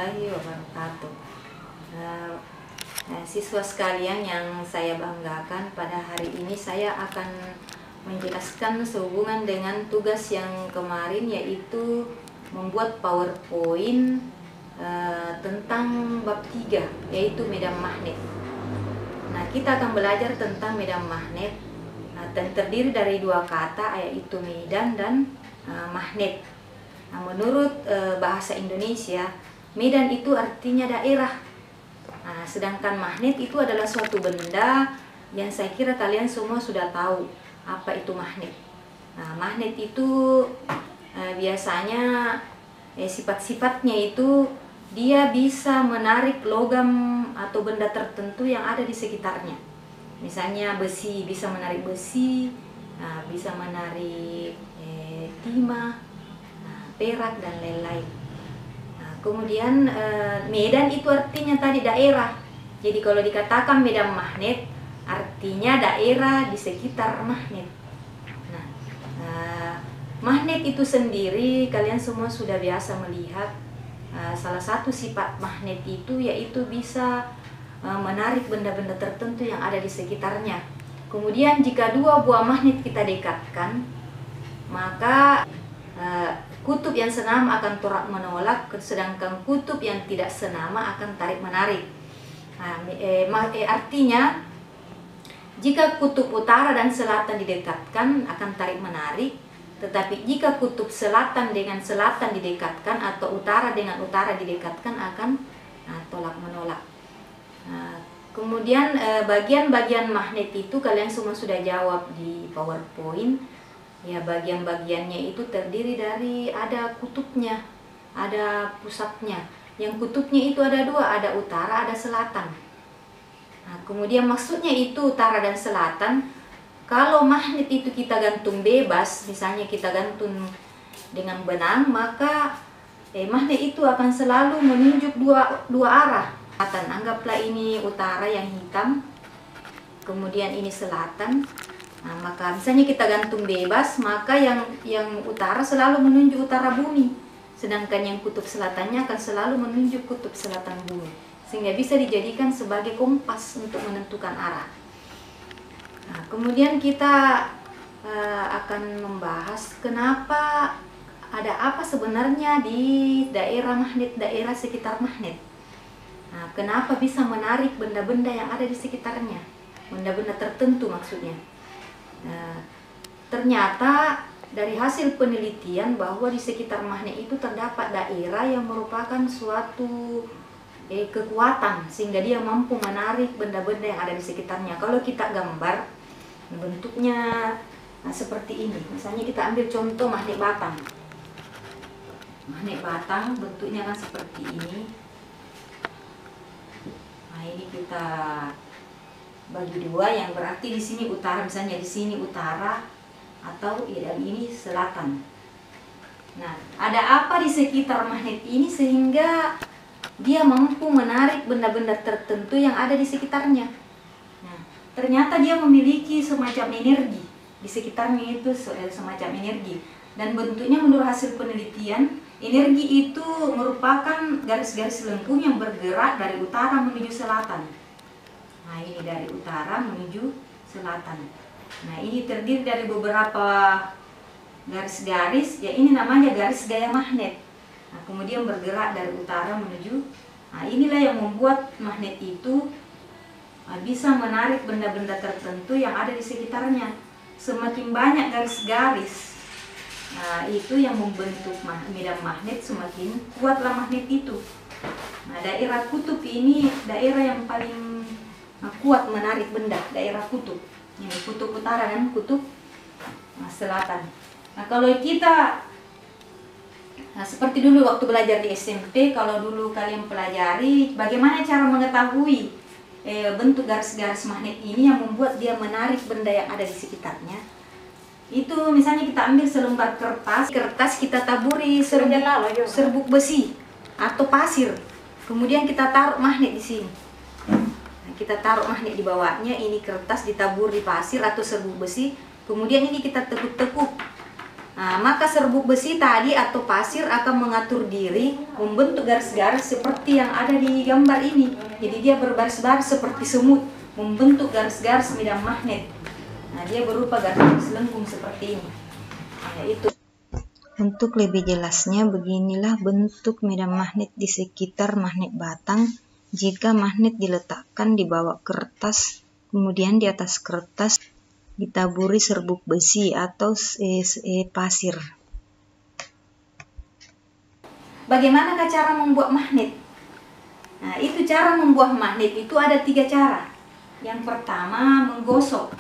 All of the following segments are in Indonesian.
warahmatullahi wabarakatuh. Siswa sekalian yang saya banggakan, pada hari ini saya akan menjelaskan sehubungan dengan tugas yang kemarin, yaitu membuat PowerPoint tentang bab 3, yaitu medan magnet. Nah, kita akan belajar tentang medan magnet dan terdiri dari dua kata, yaitu medan dan magnet. Nah, menurut bahasa Indonesia, medan itu artinya daerah. Nah, sedangkan magnet itu adalah suatu benda yang saya kira kalian semua sudah tahu apa itu magnet. Nah, magnet itu biasanya sifat-sifatnya itu dia bisa menarik logam atau benda tertentu yang ada di sekitarnya. Misalnya besi bisa menarik besi, bisa menarik timah, perak dan lain-lain. Nah, kemudian medan itu artinya tadi daerah. Jadi kalau dikatakan medan magnet artinya daerah di sekitar magnet. Nah, magnet itu sendiri kalian semua sudah biasa melihat. Salah satu sifat magnet itu yaitu bisa menarik benda-benda tertentu yang ada di sekitarnya. Kemudian jika dua buah magnet kita dekatkan, maka kutub yang senama akan torak menolak, sedangkan kutub yang tidak senama akan tarik menarik. Artinya jika kutub utara dan selatan didekatkan akan tarik menarik, tetapi jika kutub selatan dengan selatan didekatkan atau utara dengan utara didekatkan akan tolak menolak. Kemudian bagian-bagian magnet itu kalian semua sudah jawab di PowerPoint. Ya, bagian-bagiannya itu terdiri dari ada kutubnya, ada pusatnya. Yang kutubnya itu ada dua, ada utara, ada selatan. Nah, kemudian maksudnya itu utara dan selatan. Kalau magnet itu kita gantung bebas, misalnya kita gantung dengan benang, maka magnet itu akan selalu menunjuk dua arah. Anggaplah ini utara yang hitam, kemudian ini selatan. Nah, maka misalnya kita gantung bebas, maka yang utara selalu menunjuk utara bumi, sedangkan yang kutub selatannya akan selalu menunjuk kutub selatan bumi, sehingga bisa dijadikan sebagai kompas untuk menentukan arah. Nah, kemudian kita akan membahas kenapa, ada apa sebenarnya di daerah magnet, daerah sekitar magnet. Nah, kenapa bisa menarik benda-benda yang ada di sekitarnya, benda-benda tertentu maksudnya. Nah, ternyata dari hasil penelitian bahwa di sekitar magnet itu terdapat daerah yang merupakan suatu kekuatan, sehingga dia mampu menarik benda-benda yang ada di sekitarnya. Kalau kita gambar bentuknya seperti ini, misalnya kita ambil contoh magnet batang. Magnet batang bentuknya kan seperti ini. Nah, ini kita bagi dua, yang berarti di sini utara, misalnya di sini utara, atau dan ini selatan. Nah, ada apa di sekitar magnet ini sehingga dia mampu menarik benda-benda tertentu yang ada di sekitarnya. Nah, ternyata dia memiliki semacam energi di sekitarnya, itu semacam energi, dan bentuknya menurut hasil penelitian, energi itu merupakan garis-garis lengkung yang bergerak dari utara menuju selatan. Nah, ini dari utara menuju selatan. Nah, ini terdiri dari beberapa garis-garis, ya ini namanya garis gaya magnet. Nah, kemudian bergerak dari utara menuju. Nah, inilah yang membuat magnet itu bisa menarik benda-benda tertentu yang ada di sekitarnya. Semakin banyak garis-garis, nah, itu yang membentuk medan magnet, semakin kuatlah magnet itu. Nah, daerah kutub ini daerah yang paling kuat menarik benda, daerah kutub. Ini kutub utara dan kutub selatan. Nah, kalau kita seperti dulu waktu belajar di SMP, kalau dulu kalian pelajari bagaimana cara mengetahui bentuk garis-garis magnet ini yang membuat dia menarik benda yang ada di sekitarnya. Itu misalnya kita ambil selembar kertas kita taburi serbuk besi atau pasir, kemudian kita taruh magnet di sini. Nah, kita taruh magnet di bawahnya, ini kertas ditabur di pasir atau serbuk besi, kemudian ini kita tekuk-tekuk. Nah, maka serbuk besi tadi atau pasir akan mengatur diri membentuk garis-garis seperti yang ada di gambar ini. Jadi dia berbaris-baris seperti semut, membentuk garis-garis medan magnet. Nah, dia berupa garis lengkung seperti ini. Nah, itu. Untuk lebih jelasnya, beginilah bentuk medan magnet di sekitar magnet batang jika magnet diletakkan di bawah kertas, kemudian di atas kertas ditaburi serbuk besi atau pasir. Bagaimanakah cara membuat magnet? Nah, itu cara membuat magnet itu ada 3 cara. Yang pertama menggosok.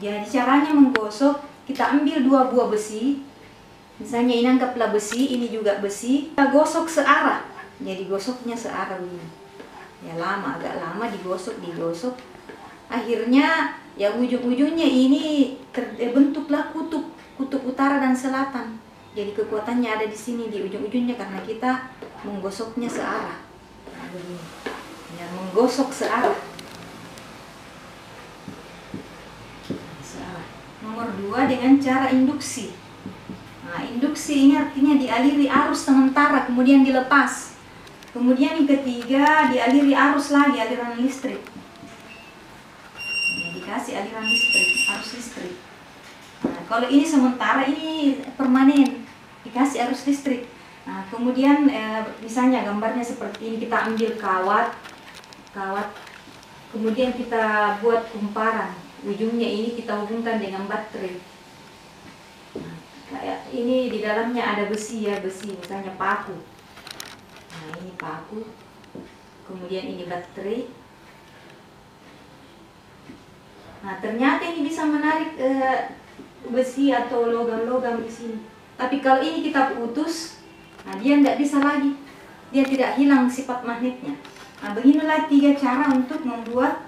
Jadi caranya menggosok, kita ambil 2 buah besi. Misalnya ini anggaplah besi, ini juga besi. Kita gosok searah. Jadi gosoknya searah begini. Ya agak lama digosok. Akhirnya ya ujung-ujungnya ini terbentuklah kutub utara dan selatan. Jadi kekuatannya ada di sini di ujung-ujungnya karena kita menggosoknya searah. Nah, begini. Ya, menggosok searah. Nomor 2 dengan cara induksi. Nah, induksi ini artinya dialiri arus sementara kemudian dilepas. Kemudian yang ketiga dialiri arus lagi, aliran listrik. Nah, dikasih aliran listrik, arus listrik. Nah, kalau ini sementara, ini permanen, dikasih arus listrik. Nah, kemudian misalnya gambarnya seperti ini, kita ambil kawat, kemudian kita buat kumparan. Ujungnya ini kita hubungkan dengan baterai. Nah, kayak ini di dalamnya ada besi, misalnya paku. Nah, ini paku. Kemudian ini baterai. Nah, ternyata ini bisa menarik besi atau logam-logam di sini. Tapi kalau ini kita putus, nah dia tidak bisa lagi. Dia tidak hilang sifat magnetnya. Nah, beginilah 3 cara untuk membuat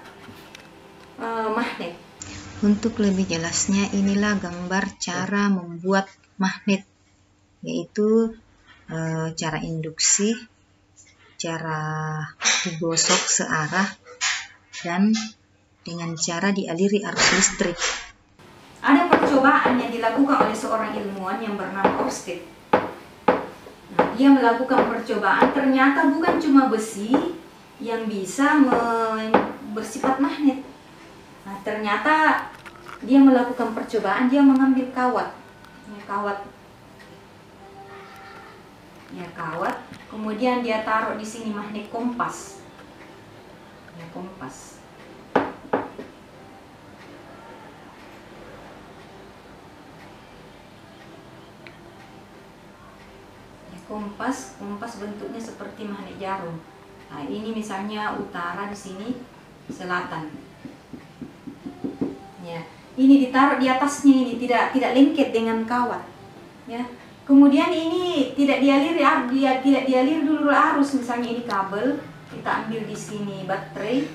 magnet. Untuk lebih jelasnya, inilah gambar cara membuat magnet, yaitu cara induksi, cara digosok searah, dan dengan cara dialiri arus listrik. Ada percobaan yang dilakukan oleh seorang ilmuwan yang bernama Ørsted. Nah, dia melakukan percobaan, ternyata bukan cuma besi yang bisa bersifat magnet. Nah, ternyata dia melakukan percobaan, dia mengambil kawat, kemudian dia taruh di sini magnet kompas, kompas bentuknya seperti magnet jarum. Nah, ini misalnya utara, di sini selatan. Ya, ini ditaruh di atasnya, ini tidak lengket dengan kawat. Ya, kemudian ini tidak dialiri dulu arus. Misalnya ini kabel, kita ambil di sini baterai,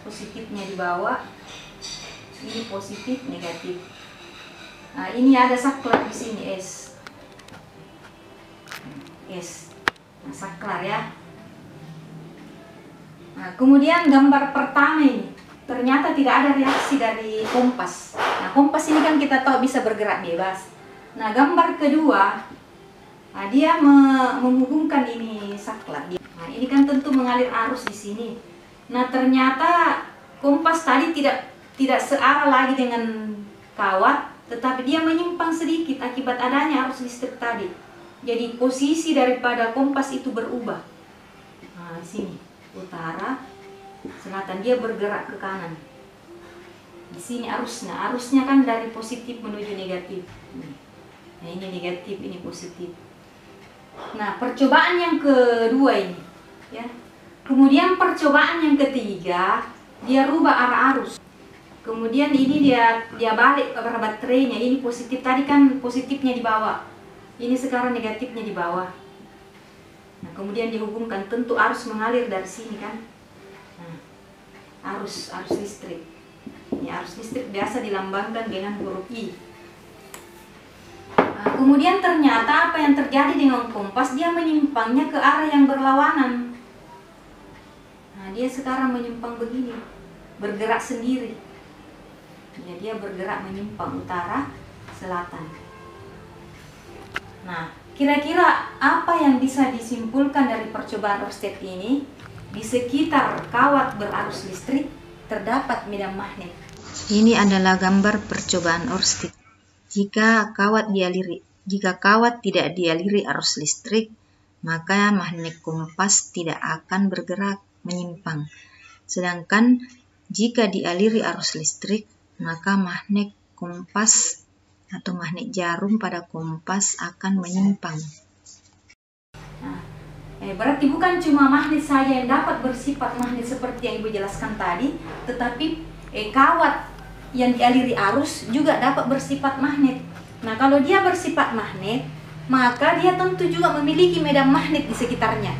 positifnya di bawah, ini positif, negatif. Nah, ini ada saklar di sini S. Nah, saklar ya. Nah, kemudian gambar pertama ini. Ternyata tidak ada reaksi dari kompas. Nah, kompas ini kan kita tahu bisa bergerak bebas. Nah, gambar kedua, nah dia menghubungkan ini saklar. Nah, ini kan tentu mengalir arus di sini. Nah, ternyata kompas tadi tidak searah lagi dengan kawat, tetapi dia menyimpang sedikit akibat adanya arus listrik tadi. Jadi posisi daripada kompas itu berubah. Nah, di sini utara, selatan, dia bergerak ke kanan. Di sini arusnya kan dari positif menuju negatif. Nah, ini negatif, ini positif. Nah, percobaan yang kedua ini, ya. Kemudian percobaan yang ketiga, dia rubah arah arus. Kemudian ini dia balik ke arah baterainya. Ini positif, tadi kan positifnya di bawah. Ini sekarang negatifnya di bawah. Nah, kemudian dihubungkan, tentu arus mengalir dari sini kan. Arus listrik. Ini arus listrik biasa dilambangkan dengan huruf I. Nah, kemudian ternyata apa yang terjadi dengan kompas, dia menyimpangnya ke arah yang berlawanan. Nah, dia sekarang menyimpang begini, bergerak sendiri. Ya, dia bergerak menyimpang utara selatan. Nah, kira-kira apa yang bisa disimpulkan dari percobaan Oersted ini? Di sekitar kawat berarus listrik terdapat medan magnet. Ini adalah gambar percobaan Oersted. Jika kawat tidak dialiri arus listrik, maka magnet kompas tidak akan bergerak menyimpang. Sedangkan jika dialiri arus listrik, maka magnet kompas atau magnet jarum pada kompas akan menyimpang. Berarti bukan cuma magnet saja yang dapat bersifat magnet seperti yang Ibu jelaskan tadi, tetapi kawat yang dialiri arus juga dapat bersifat magnet. Nah, kalau dia bersifat magnet, maka dia tentu juga memiliki medan magnet di sekitarnya.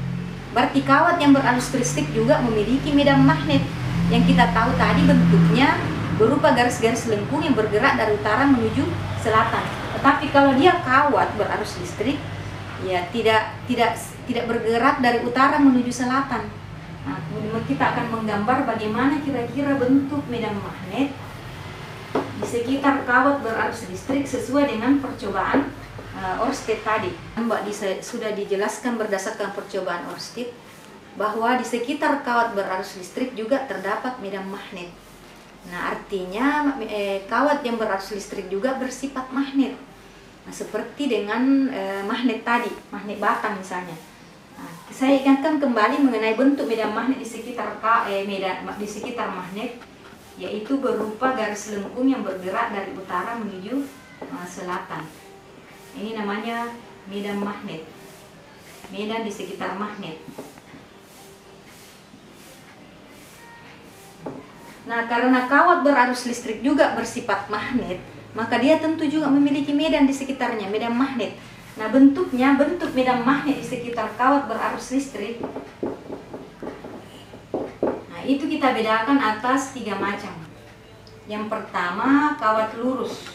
Berarti kawat yang berarus listrik juga memiliki medan magnet yang kita tahu tadi bentuknya berupa garis-garis lengkung yang bergerak dari utara menuju selatan. Tetapi kalau dia kawat berarus listrik, ya tidak bergerak dari utara menuju selatan. Nah, kemudian kita akan menggambar bagaimana kira-kira bentuk medan magnet di sekitar kawat berarus listrik sesuai dengan percobaan Oersted tadi. Sudah dijelaskan berdasarkan percobaan Oersted bahwa di sekitar kawat berarus listrik juga terdapat medan magnet. Nah, artinya kawat yang berarus listrik juga bersifat magnet. Nah, seperti dengan magnet tadi, magnet batang misalnya. Nah, saya ingatkan kembali mengenai bentuk medan magnet di sekitar magnet, yaitu berupa garis lengkung yang bergerak dari utara menuju selatan. Ini namanya medan magnet, medan di sekitar magnet. Nah, karena kawat berarus listrik juga bersifat magnet, maka dia tentu juga memiliki medan di sekitarnya, medan magnet. Nah, bentuk medan magnet di sekitar kawat berarus listrik, nah itu kita bedakan atas 3 macam. Yang pertama, kawat lurus.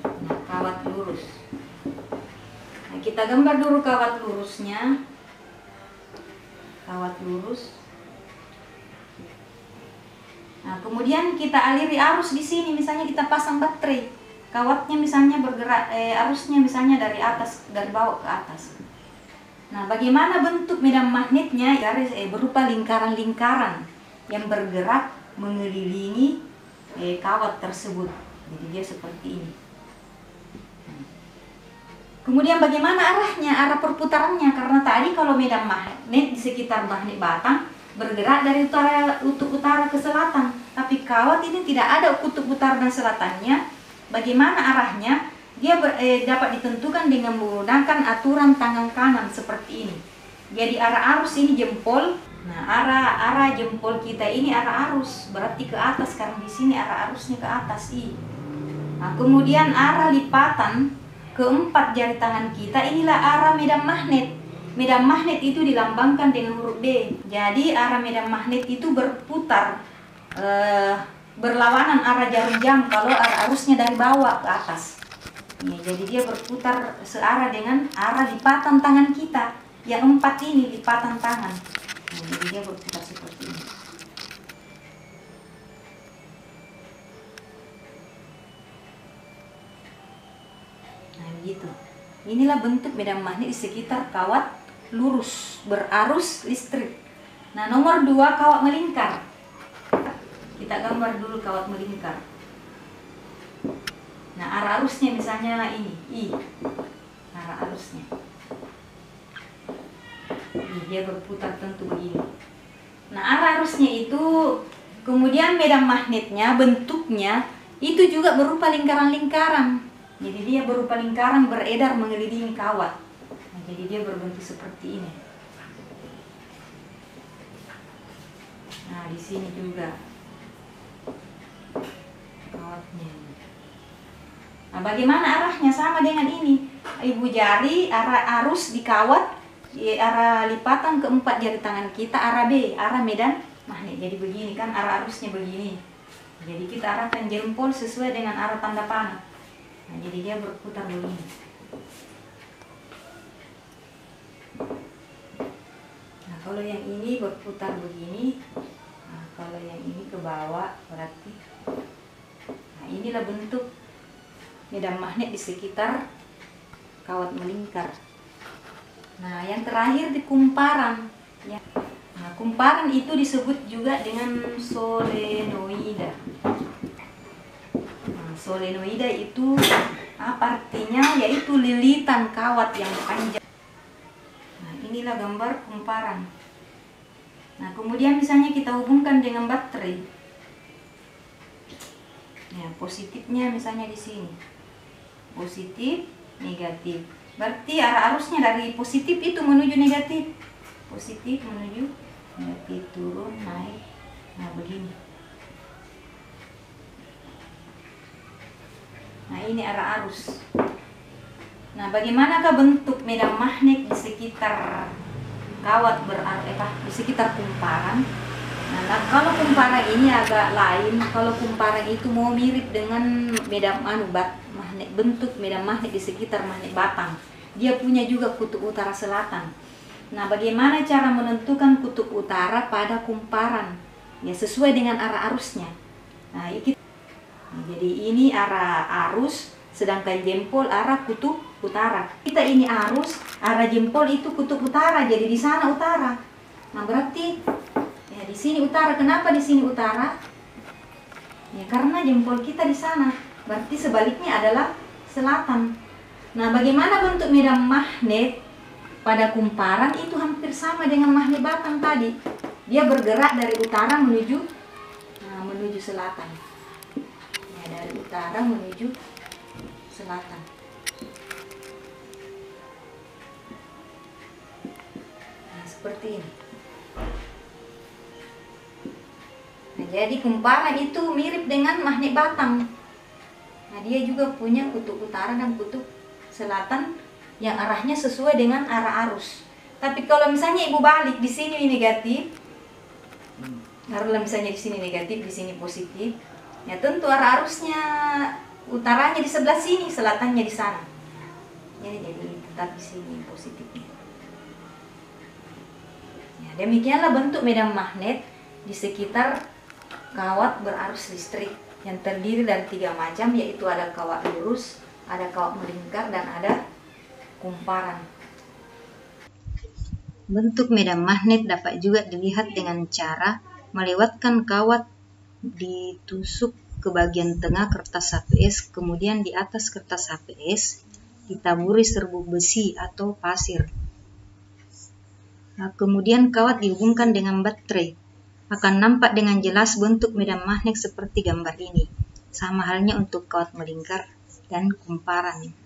Nah, kawat lurus. Nah, kita gambar dulu kawat lurusnya. Kawat lurus. Nah, kemudian kita aliri arus di sini, misalnya kita pasang baterai. Kawatnya misalnya bergerak, arusnya misalnya dari bawah ke atas. Nah, bagaimana bentuk medan magnetnya? Garis berupa lingkaran-lingkaran yang bergerak mengelilingi kawat tersebut. Jadi dia seperti ini. Kemudian bagaimana arahnya, arah perputarannya? Karena tadi kalau medan magnet di sekitar magnet batang bergerak dari kutub utara ke selatan, tapi kawat ini tidak ada kutub utara dan selatannya. Bagaimana arahnya? Dia dapat ditentukan dengan menggunakan aturan tangan kanan seperti ini. Jadi arah arus ini jempol. Nah, arah jempol kita ini arah arus, berarti ke atas, karena di sini arah arusnya ke atas. Nah, kemudian arah lipatan keempat jari tangan kita, inilah arah medan magnet. Medan magnet itu dilambangkan dengan huruf B. Jadi arah medan magnet itu berputar berlawanan arah jarum jam kalau arah arusnya dari bawah ke atas. Ya, jadi dia berputar searah dengan arah lipatan tangan kita. Yang 4 ini lipatan tangan. Nah, jadi dia berputar seperti ini. Nah, begitu. Inilah bentuk medan magnet di sekitar kawat lurus berarus listrik. Nah, nomor 2, kawat melingkar. Kita gambar dulu kawat melingkar. Nah, arah arusnya misalnya ini, I. Arah arusnya. Dia berputar tentu begini. Nah, arah arusnya itu, kemudian medan magnetnya, bentuknya itu juga berupa lingkaran-lingkaran. Jadi dia berupa lingkaran beredar mengelilingi kawat. Nah, jadi dia berbentuk seperti ini. Nah, di sini juga kawatnya. Nah, bagaimana arahnya? Sama dengan ini. Ibu jari arah arus di kawat, arah lipatan keempat jari tangan kita arah B, arah medan magnet. Jadi begini kan arah arusnya begini. Jadi kita arahkan jempol sesuai dengan arah tanda panah. Nah, jadi dia berputar begini. Nah, kalau yang ini berputar begini. Nah, kalau yang ini ke bawah berarti Nah, inilah bentuk medan magnet di sekitar kawat melingkar. Nah, yang terakhir di kumparan. Ya. Nah, kumparan itu disebut juga dengan solenoida. Nah, solenoida itu apa artinya? Yaitu lilitan kawat yang panjang. Nah, inilah gambar kumparan. Nah, kemudian misalnya kita hubungkan dengan baterai. Ya, positifnya misalnya di sini. Positif, negatif. Berarti arah arusnya dari positif itu menuju negatif. Positif menuju negatif, turun, naik. Nah, begini. Nah, ini arah arus. Nah, bagaimanakah bentuk medan magnet di sekitar kawat di sekitar kumparan? Nah, kalau kumparan ini agak lain. Kalau kumparan itu mau mirip dengan medan magnet, bentuk medan magnet di sekitar magnet batang. Dia punya juga kutub utara selatan. Nah, bagaimana cara menentukan kutub utara pada kumparan? Ya, sesuai dengan arah arusnya. Nah, jadi ini arah arus, sedangkan jempol arah kutub utara. Kita ini arus, arah jempol itu kutub utara, jadi di sana utara. Nah, berarti ya di sini utara. Kenapa di sini utara? Ya karena jempol kita di sana. Berarti sebaliknya adalah selatan. Nah, bagaimana bentuk medan magnet pada kumparan? Itu hampir sama dengan magnet batang tadi. Dia bergerak dari utara menuju selatan. Ya, dari utara menuju selatan. Nah, seperti ini. Nah, jadi kumparan itu mirip dengan magnet batang. Nah, dia juga punya kutub utara dan kutub selatan yang arahnya sesuai dengan arah arus. Tapi kalau misalnya ibu balik di sini negatif, karena misalnya di sini negatif, di sini positif, ya tentu arah arusnya utaranya di sebelah sini, selatannya di sana. Ya, jadi tetap di sini positifnya. Ya, demikianlah bentuk medan magnet di sekitar kawat berarus listrik yang terdiri dari 3 macam, yaitu ada kawat lurus, ada kawat melingkar, dan ada kumparan. Bentuk medan magnet dapat juga dilihat dengan cara melewatkan kawat ditusuk ke bagian tengah kertas HPS, kemudian di atas kertas HPS ditaburi serbuk besi atau pasir. Nah, kemudian kawat dihubungkan dengan baterai. Akan nampak dengan jelas bentuk medan magnet seperti gambar ini. Sama halnya untuk kawat melingkar dan kumparan.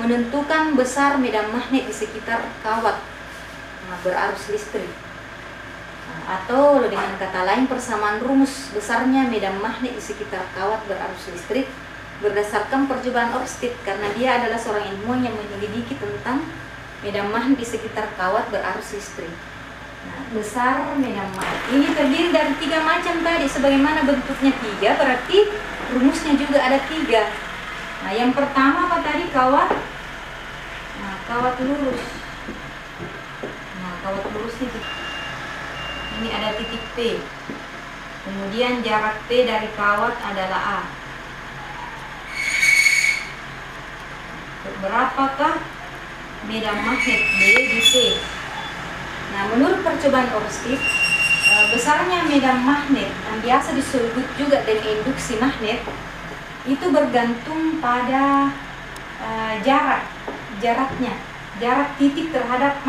Menentukan besar medan magnet di sekitar kawat berarus listrik. Atau dengan kata lain, persamaan rumus besarnya medan magnet di sekitar kawat berarus listrik berdasarkan percobaan Ørsted, karena dia adalah seorang ilmuwan yang menyelidiki tentang medan magnet di sekitar kawat berarus listrik. Nah, besar medan magnet ini terdiri dari 3 macam tadi. Sebagaimana bentuknya 3, berarti rumusnya juga ada 3. Nah, yang pertama apa tadi? Kawat lurus. Nah, kawat lurus ini ada titik P. Kemudian jarak P dari kawat adalah A. Berapakah medan magnet B di P? Nah, menurut percobaan Ørsted, besarnya medan magnet yang biasa disebut juga dengan induksi magnet itu bergantung pada jarak titik terhadap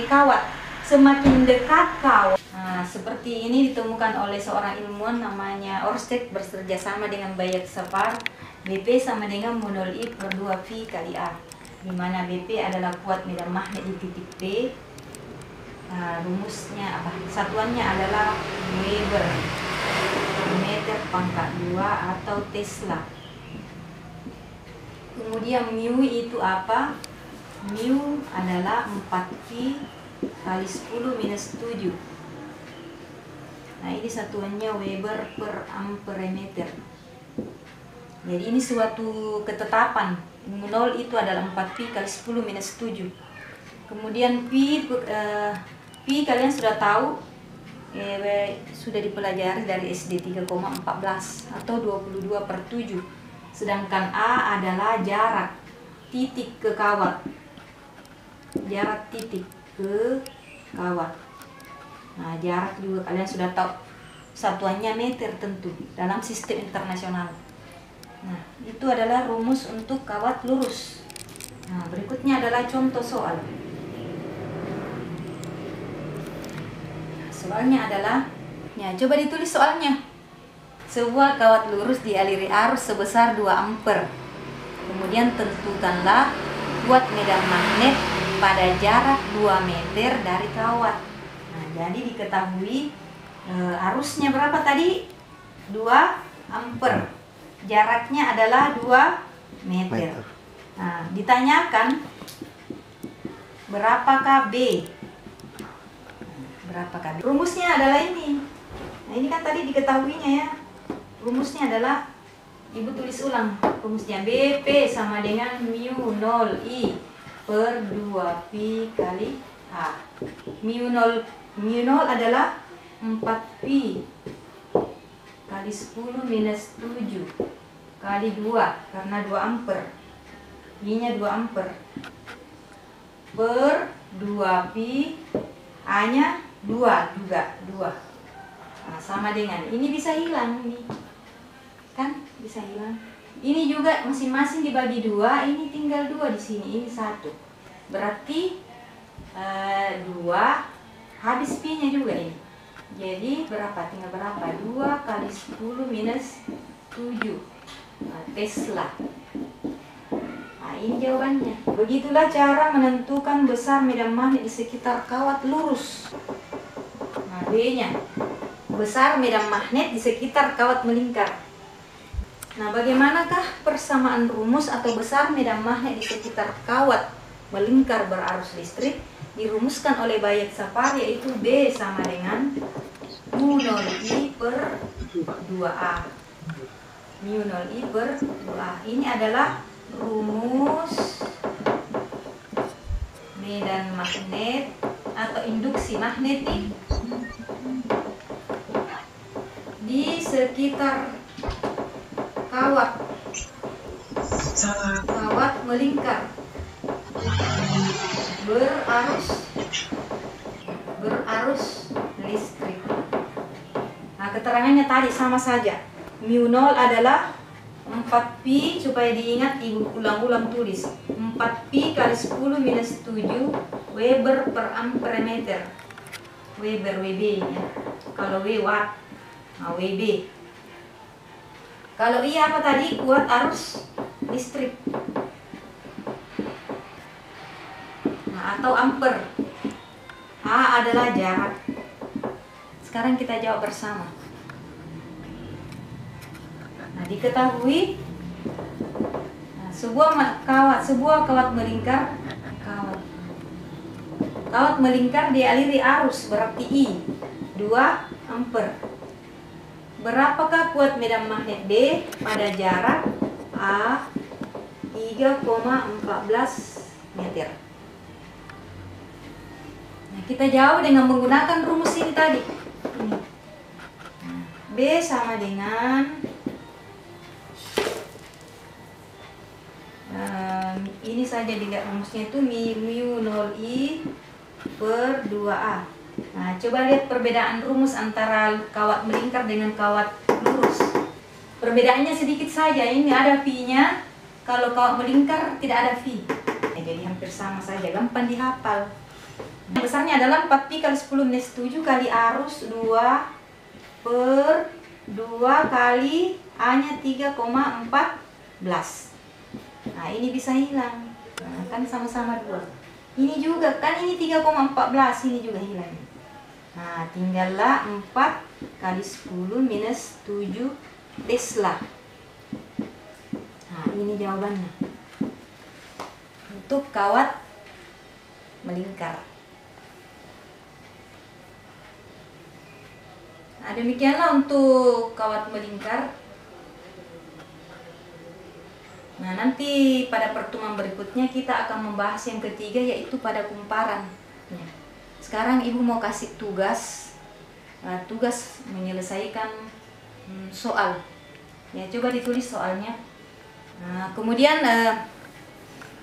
kawat. Semakin dekat kawat, seperti ini ditemukan oleh seorang ilmuwan namanya Ørsted bekerja sama dengan Bayat-Sapar. BP sama dengan monol I per 2V kali A, di mana BP adalah kuat medan magnet di titik P. Rumusnya apa? Satuannya adalah Weber, meter pangkat 2 atau Tesla. Kemudian mu itu apa? mu adalah 4pi kali 10 minus 7. Nah, ini satuannya Weber per ampere meter. Jadi ini suatu ketetapan. Mu 0 itu adalah 4pi kali 10 minus 7. Kemudian pi kalian sudah tahu, sudah dipelajari dari SD 3,14 atau 22/7. Sedangkan A adalah jarak titik ke kawat. Jarak titik ke kawat. Nah, jarak juga kalian sudah tahu, satuannya meter tentu dalam sistem internasional. Nah, itu adalah rumus untuk kawat lurus. Nah, berikutnya adalah contoh soal. Soalnya adalah, ya coba ditulis soalnya. Sebuah kawat lurus dialiri arus sebesar 2 ampere. Kemudian tentukanlah kuat medan magnet pada jarak 2 meter dari kawat. Nah, jadi diketahui arusnya berapa tadi? 2 ampere. Jaraknya adalah 2 meter. Nah, ditanyakan berapakah B? Berapakah B? Rumusnya adalah ini. Nah, ini kan tadi diketahuinya ya. Rumusnya adalah, Ibu tulis ulang. Rumusnya BP sama dengan mu 0I per 2pi kali A. Mu 0 adalah 4pi kali 10 minus 7 kali 2 karena 2 ampere. I-nya 2 ampere per 2pi, A-nya 2 juga, 2. Nah, sama dengan ini bisa hilang ini. Kan bisa hilang. Ini juga masing-masing dibagi 2, ini tinggal 2 di sini, ini 1. Berarti 2 habis pi-nya juga ini. Jadi berapa? Tinggal berapa? 2 kali 10 minus 7 Tesla. Nah, ini jawabannya. Begitulah cara menentukan besar medan magnet di sekitar kawat lurus. Nah, B-nya. Besar medan magnet di sekitar kawat melingkar. Nah, bagaimanakah persamaan rumus atau besar medan magnet di sekitar kawat melingkar berarus listrik? Dirumuskan oleh Bayet-Sapar, yaitu B sama dengan mu 0I per 2A. Mu 0I per 2A. Ini adalah rumus medan magnet atau induksi magnetik di sekitar kawat melingkar berarus listrik. Nah, keterangannya tadi sama saja. Mu 0 adalah 4pi, supaya diingat Ibu ulang-ulang tulis. 4pi kali 10 minus 7 Weber per ampere meter. Weber, WB ya. Kalau W watt, nah WB. Kalau I apa tadi? Kuat arus listrik. Nah, atau ampere. A adalah jarak. Sekarang kita jawab bersama. Nah, diketahui sebuah kawat melingkar, kawat melingkar dialiri arus, berarti I 2 ampere. Berapakah kuat medan magnet D pada jarak A 3,14 meter? Nah, kita jawab dengan menggunakan rumus ini tadi. Ini. Nah, B sama dengan ini saja, dilihat rumusnya itu mu 0I per 2A. Nah, coba lihat perbedaan rumus antara kawat melingkar dengan kawat lurus. Perbedaannya sedikit saja. Ini ada V-nya. Kalau kawat melingkar tidak ada V. Ya, jadi hampir sama saja, gampang dihafal. Nah, besarnya adalah 4pi kali 10 minus 7 kali arus 2 per 2 kali A-nya 3,14. Nah, ini bisa hilang. Nah, kan sama-sama 2. Ini juga kan, ini 3,14, ini juga hilang. Nah, tinggallah 4 kali 10 minus 7 Tesla. Nah, ini jawabannya. Untuk kawat melingkar. Nah, demikianlah untuk kawat melingkar. Nah, nanti pada pertemuan berikutnya kita akan membahas yang ketiga, yaitu pada kumparan. Nah, sekarang Ibu mau kasih tugas, tugas menyelesaikan soal. Ya, coba ditulis soalnya. Nah, kemudian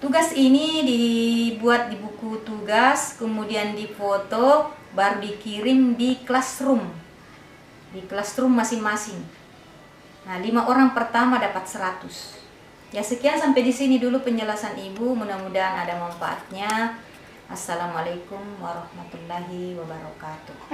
tugas ini dibuat di buku tugas, kemudian difoto, baru dikirim di classroom masing-masing. Nah, 5 orang pertama dapat 100. Ya, sekian sampai di sini dulu penjelasan Ibu, mudah-mudahan ada manfaatnya. Assalamualaikum warahmatullahi wabarakatuh.